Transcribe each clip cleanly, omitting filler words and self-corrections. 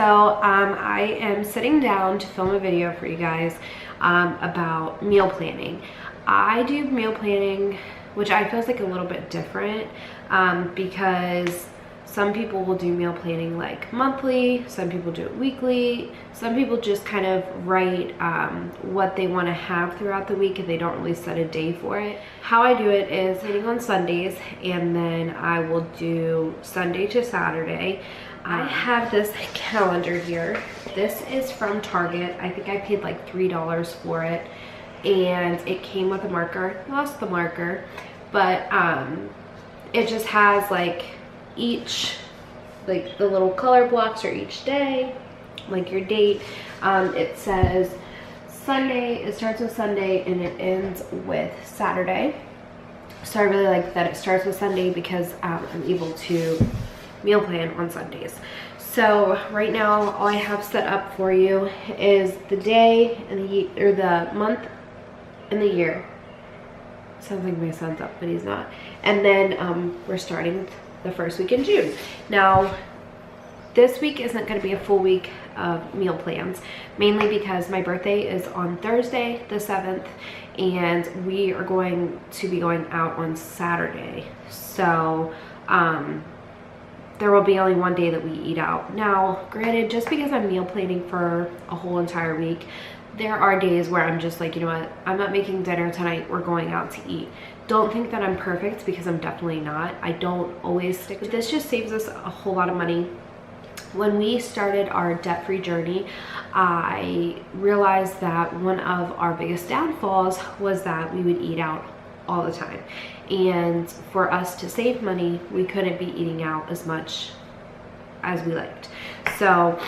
I am sitting down to film a video for you guys about meal planning. I do meal planning, which I feel is like a little bit different because some people will do meal planning like monthly, some people do it weekly, some people just kind of write what they want to have throughout the week and they don't really set a day for it. How I do it is eating on Sundays, and then I will do Sunday to Saturday. I have this calendar here. This is from Target. I think I paid like $3 for it, and it came with a marker. Lost the marker, but it just has like each, like the little color blocks for each day, like your date. It says Sunday, it starts with Sunday and it ends with Saturday. So I really like that it starts with Sunday because I'm able to meal plan on Sundays. So right now all I have set up for you is the day and the month and the year. Sounds like my son's up, but he's not. And then we're starting with the first week in June. Now this week isn't going to be a full week of meal plans, mainly because my birthday is on Thursday the 7th and we are going to be going out on Saturday. So there will be only one day that we eat out. Now granted, just because I'm meal planning for a whole entire week, there are days where I'm just like, you know what, I'm not making dinner tonight, we're going out to eat. Don't think that I'm perfect, because I'm definitely not. I don't always stick, but this just saves us a whole lot of money. When we started our debt-free journey, I realized that one of our biggest downfalls was that we would eat out all the time. And for us to save money, we couldn't be eating out as much as we liked. So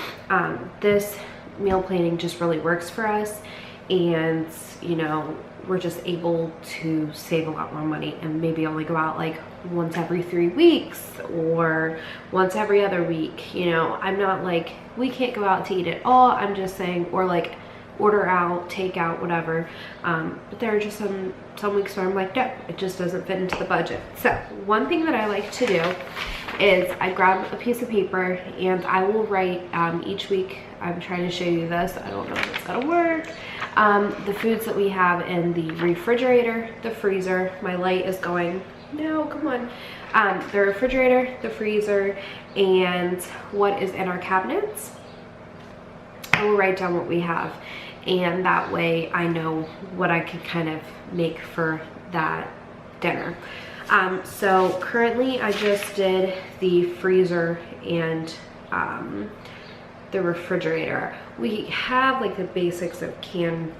this meal planning just really works for us, and you know, we're just able to save a lot more money and maybe only go out like once every 3 weeks or once every other week. You know, I'm not like, we can't go out to eat at all. I'm just saying, or like order out, take out, whatever. But there are just some weeks where I'm like, no, it just doesn't fit into the budget. So one thing that I like to do is I grab a piece of paper and I will write each week. I'm trying to show you this. I don't know if it's gonna work. The foods that we have in the refrigerator, the freezer. My light is going, no, come on. The refrigerator, the freezer, and what is in our cabinets. I will write down what we have, and that way I know what I can kind of make for that dinner. So currently I just did the freezer and the refrigerator. We have like the basics of canned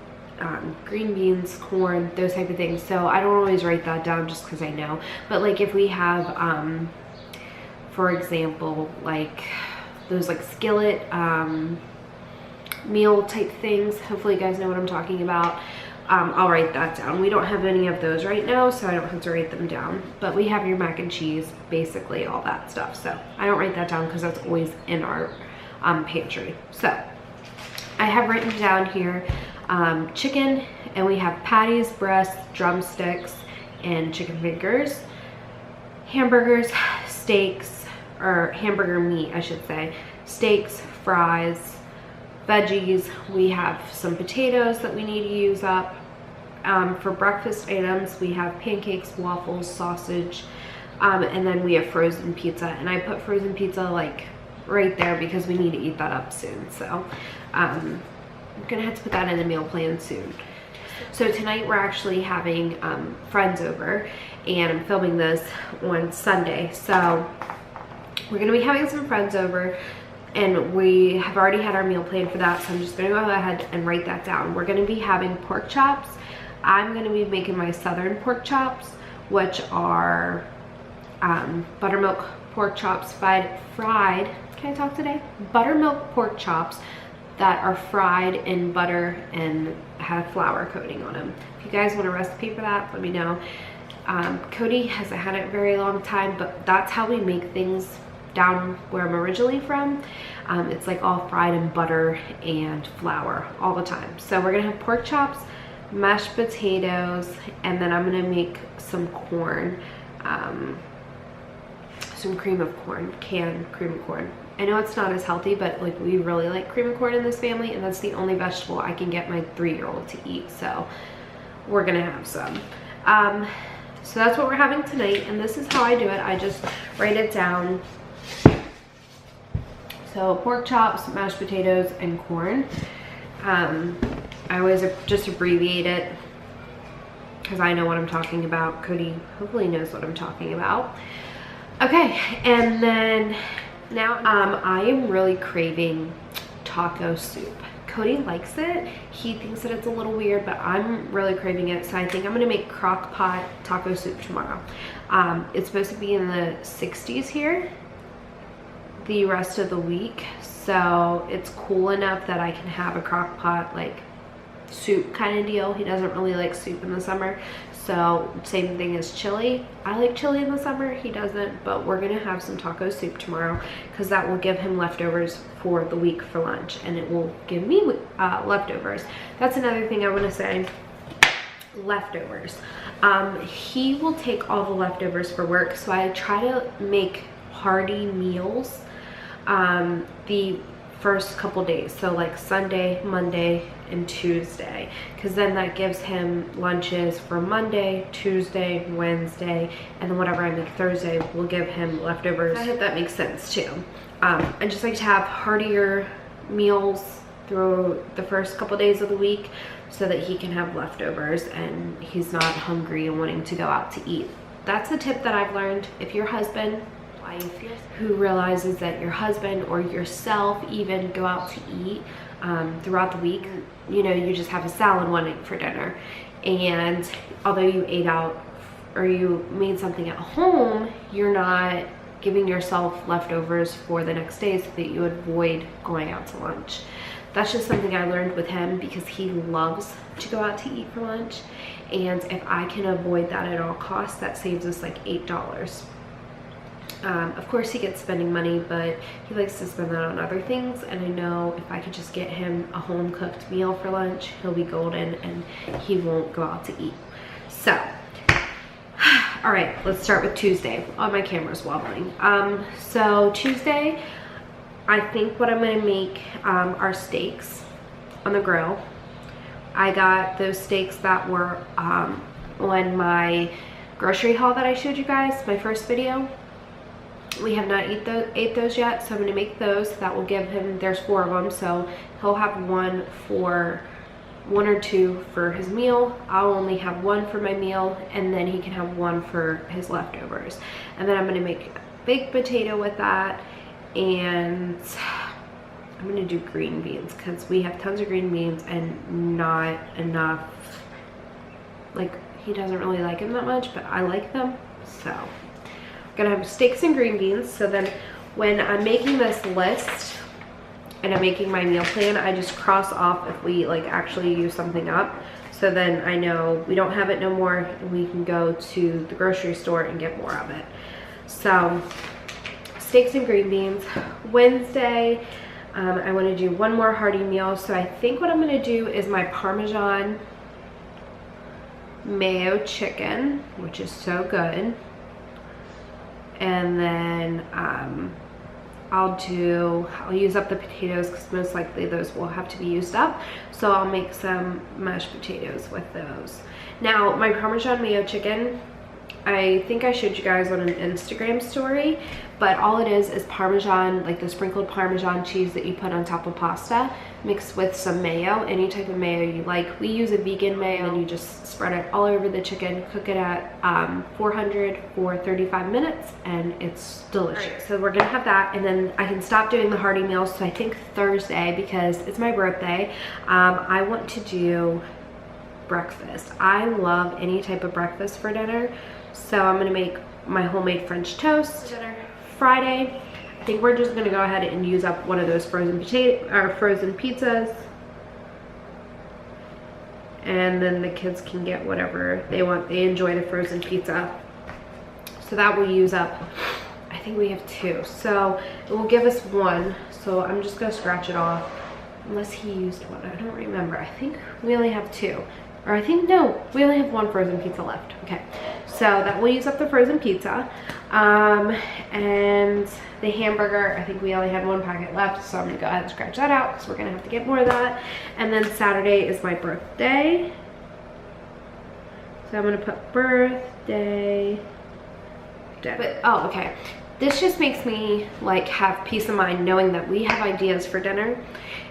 green beans, corn, those type of things. So I don't always write that down just because I know. But like if we have, for example, like those like skillet meal type things, hopefully you guys know what I'm talking about. I'll write that down. We don't have any of those right now, so I don't have to write them down. But we have your mac and cheese, basically all that stuff. So I don't write that down because that's always in our pantry. So I have written down here chicken, and we have patties, breasts, drumsticks, and chicken fingers, hamburgers, steaks, or hamburger meat, I should say, steaks, fries, veggies. We have some potatoes that we need to use up. For breakfast items, we have pancakes, waffles, sausage, and then we have frozen pizza. And I put frozen pizza like right there because we need to eat that up soon. So I'm gonna have to put that in the meal plan soon. So tonight we're actually having friends over, and I'm filming this on Sunday. So we're gonna be having some friends over, and we have already had our meal plan for that, so I'm just gonna go ahead and write that down. We're gonna be having pork chops. I'm gonna be making my southern pork chops, which are buttermilk pork chops fried. Can I talk today? Buttermilk pork chops that are fried in butter and have flour coating on them. If you guys want a recipe for that, let me know. Cody hasn't had it a very long time, but that's how we make things down where I'm originally from. It's like all fried in butter and flour all the time. So we're gonna have pork chops, mashed potatoes, and then I'm gonna make some corn. some cream of corn, canned cream of corn. I know it's not as healthy, but like we really like cream of corn in this family, and that's the only vegetable I can get my 3-year-old to eat, so we're gonna have some. So that's what we're having tonight, and this is how I do it. I just write it down. So pork chops, mashed potatoes, and corn. I always just abbreviate it because I know what I'm talking about. Cody hopefully knows what I'm talking about. Okay, and then now I am really craving taco soup. Cody likes it. He thinks that it's a little weird, but I'm really craving it. So I think I'm gonna make crock pot taco soup tomorrow. It's supposed to be in the 60s here the rest of the week. So it's cool enough that I can have a crock pot like soup kind of deal. He doesn't really like soup in the summer. So same thing as chili. I like chili in the summer, he doesn't, but we're gonna have some taco soup tomorrow because that will give him leftovers for the week for lunch, and it will give me leftovers. That's another thing I want to say, leftovers. He will take all the leftovers for work, so I try to make hearty meals the first couple days, so like Sunday, Monday, and Tuesday, because then that gives him lunches for Monday, Tuesday, Wednesday, and then whatever I make Thursday will give him leftovers. I hope that makes sense too. I just like to have heartier meals through the first couple days of the week so that he can have leftovers and he's not hungry and wanting to go out to eat. That's a tip that I've learned. If your husband, wife, who realizes that your husband or yourself even go out to eat throughout the week, you know, you just have a salad one night for dinner, and although you ate out or you made something at home, you're not giving yourself leftovers for the next day so that you avoid going out to lunch. That's just something I learned with him because he loves to go out to eat for lunch, and if I can avoid that at all costs, that saves us like $8. Of course he gets spending money, but he likes to spend that on other things, and I know if I could just get him a home cooked meal for lunch, he'll be golden and he won't go out to eat. So all right, let's start with Tuesday. Oh, my camera's wobbling. So Tuesday, I think what I'm gonna make are steaks on the grill. I got those steaks that were on my grocery haul that I showed you guys, my first video. We have not ate those yet, so I'm gonna make those. That will give him, there's 4 of them, so he'll have one or two for his meal. I'll only have one for my meal, and then he can have one for his leftovers. And then I'm gonna make a baked potato with that, and I'm gonna do green beans because we have tons of green beans and not enough. Like, he doesn't really like them that much, but I like them, so gonna have steaks and green beans. So then when I'm making this list and I'm making my meal plan, I just cross off if we like actually use something up, so then I know we don't have it no more and we can go to the grocery store and get more of it. So steaks and green beans. Wednesday, I want to do one more hearty meal, so I think what I'm going to do is my Parmesan mayo chicken, which is so good. And then I'll use up the potatoes because most likely those will have to be used up. So I'll make some mashed potatoes with those. Now, my Parmesan mayo chicken, I think I showed you guys on an Instagram story, but all it is Parmesan, like the sprinkled Parmesan cheese that you put on top of pasta, mixed with some mayo, any type of mayo you like. We use a vegan mayo, and you just spread it all over the chicken, cook it at 400 for 35 minutes, and it's delicious. Right, so we're gonna have that, and then I can stop doing the hearty meals. So I think Thursday, because it's my birthday, I want to do breakfast. I love any type of breakfast for dinner, so I'm gonna make my homemade French toast for dinner. Friday, I think we're just gonna go ahead and use up one of those frozen pizzas, and then the kids can get whatever they want. They enjoy the frozen pizza, so that will use up, I think we have 2, so it will give us 1. So I'm just gonna scratch it off, unless he used 1. I don't remember. I think we only have 2, or I think no, we only have 1 frozen pizza left. Okay, So that will use up the frozen pizza. And the hamburger, I think we only had 1 packet left, so I'm gonna go ahead and scratch that out because we're gonna have to get more of that. And then Saturday is my birthday. So I'm gonna put birthday dinner. But, oh, okay. This just makes me like have peace of mind knowing that we have ideas for dinner,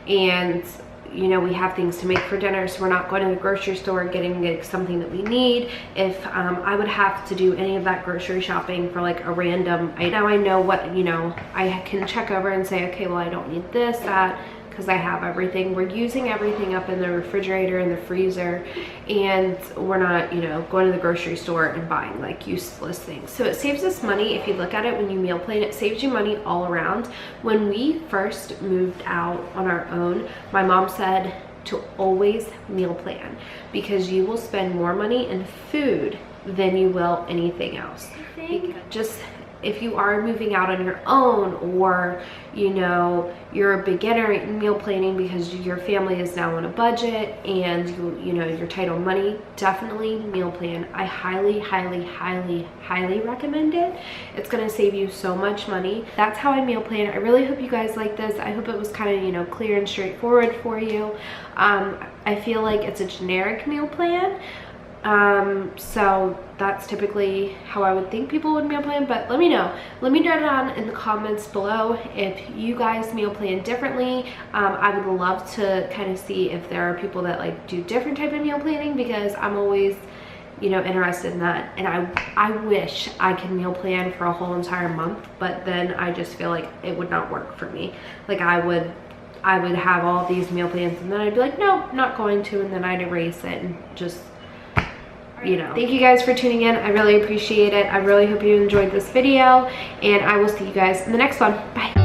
and you know, we have things to make for dinner, so we're not going to the grocery store getting something that we need. If I would have to do any of that grocery shopping for like a random item, now I know what, you know, I can check over and say, okay, well, I don't need this, that, because I have everything. We're using everything up in the refrigerator and the freezer, and we're not, you know, going to the grocery store and buying like useless things. So it saves us money. If you look at it when you meal plan, it saves you money all around. When we first moved out on our own, my mom said to always meal plan because you will spend more money in food than you will anything else. Just if you are moving out on your own, or you know, you're a beginner at meal planning because your family is now on a budget and you know, you're tight on money, definitely meal plan. I highly recommend it. It's gonna save you so much money. That's how I meal plan. I really hope you guys like this. I hope it was kind of, you know, clear and straightforward for you. I feel like it's a generic meal plan. So that's typically how I would think people would meal plan, but let me know. Let me know down in the comments below if you guys meal plan differently. I would love to kind of see if there are people that like do different type of meal planning, because I'm always, you know, interested in that. And I wish I could meal plan for a whole entire month, but then I just feel like it would not work for me. Like I would have all these meal plans and then I'd be like, no, not going to, and then I'd erase it and just, you know. Thank you guys for tuning in. I really appreciate it. I really hope you enjoyed this video, and I will see you guys in the next one. Bye.